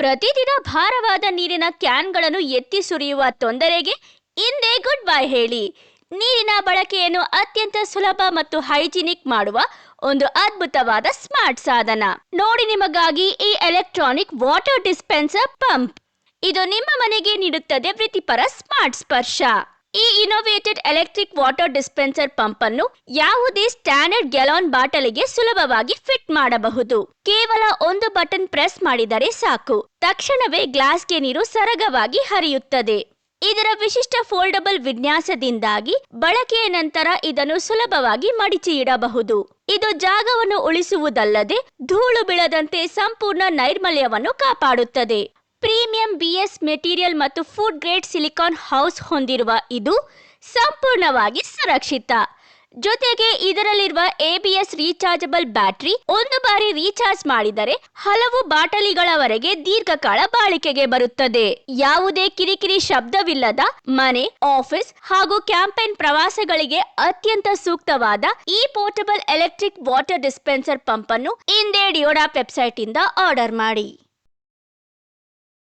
ಪ್ರತಿದಿನ ಭಾರವಾದ ನೀರಿನ ಕ್ಯಾನ್ಗಳನ್ನು ಎತ್ತಿ ಸುರಿಯುವ ತೊಂದರೆಗೆ ಹಿಂದೆ ಗುಡ್ ಬೈ ಹೇಳಿ. ನೀರಿನ ಬಳಕೆಯನ್ನು ಅತ್ಯಂತ ಸುಲಭ ಮತ್ತು ಹೈಜಿನಿಕ್ ಮಾಡುವ ಒಂದು ಅದ್ಭುತವಾದ ಸ್ಮಾರ್ಟ್ ಸಾಧನ. ನೋಡಿ ನಿಮಗಾಗಿ ಈ ಎಲೆಕ್ಟ್ರಾನಿಕ್ ವಾಟರ್ ಡಿಸ್ಪೆನ್ಸರ್ ಪಂಪ್. ಇದು ನಿಮ್ಮ ಮನೆಗೆ ನೀಡುತ್ತದೆ ವೃತ್ತಿಪರ ಸ್ಮಾರ್ಟ್ ಸ್ಪರ್ಶ. ಈ ಇನೋವೇಟೆಡ್ ಎಲೆಕ್ಟ್ರಿಕ್ ವಾಟರ್ ಡಿಸ್ಪೆನ್ಸರ್ ಪಂಪ್ ಅನ್ನು ಯಾವುದೇ ಸ್ಟ್ಯಾಂಡರ್ಡ್ ಗ್ಯಾಲನ್ ಬಾಟಲಿಗೆ ಸುಲಭವಾಗಿ ಫಿಟ್ ಮಾಡಬಹುದು. ಕೇವಲ ಒಂದು ಬಟನ್ ಪ್ರೆಸ್ ಮಾಡಿದರೆ ಸಾಕು, ತಕ್ಷಣವೇ ಗ್ಲಾಸ್ಗೆ ನೀರು ಸರಾಗವಾಗಿ ಹರಿಯುತ್ತದೆ. ಇದರ ವಿಶಿಷ್ಟ ಫೋಲ್ಡಬಲ್ ವಿನ್ಯಾಸದಿಂದಾಗಿ ಬಳಕೆಯ ನಂತರ ಇದನ್ನು ಸುಲಭವಾಗಿ ಮಡಿಚಿ ಇಡಬಹುದು. ಇದು ಜಾಗವನ್ನು ಉಳಿಸುವುದಲ್ಲದೆ ಧೂಳು ಬೀಳದಂತೆ ಸಂಪೂರ್ಣ ನೈರ್ಮಲ್ಯವನ್ನು ಕಾಪಾಡುತ್ತದೆ. ಪ್ರೀಮಿಯಂ BS ಮೆಟೀರಿಯಲ್ ಮತ್ತು ಫುಡ್ ಗ್ರೇಡ್ ಸಿಲಿಕಾನ್ ಹೌಸ್ ಹೊಂದಿರುವ ಇದು ಸಂಪೂರ್ಣವಾಗಿ ಸುರಕ್ಷಿತ. ಜೊತೆಗೆ ಇದರಲ್ಲಿರುವ ABS ರೀಚಾರ್ಜಬಲ್ ಬ್ಯಾಟರಿ ಒಂದು ಬಾರಿ ರೀಚಾರ್ಜ್ ಮಾಡಿದರೆ ಹಲವು ಬಾಟಲಿಗಳವರೆಗೆ ದೀರ್ಘಕಾಲ ಬಾಳಿಕೆಗೆ ಬರುತ್ತದೆ. ಯಾವುದೇ ಕಿರಿಕಿರಿ ಶಬ್ದವಿಲ್ಲದ ಮನೆ, ಆಫೀಸ್ ಹಾಗೂ ಕ್ಯಾಂಪೇನ್ ಪ್ರವಾಸಗಳಿಗೆ ಅತ್ಯಂತ ಸೂಕ್ತವಾದ ಈ portable electric water dispenser pump ಅನ್ನು ಇಂದೇ ಡಿಯೋಡಾಪ್ ವೆಬ್ಸೈಟ್ ಇಂದ ಆರ್ಡರ್ ಮಾಡಿ.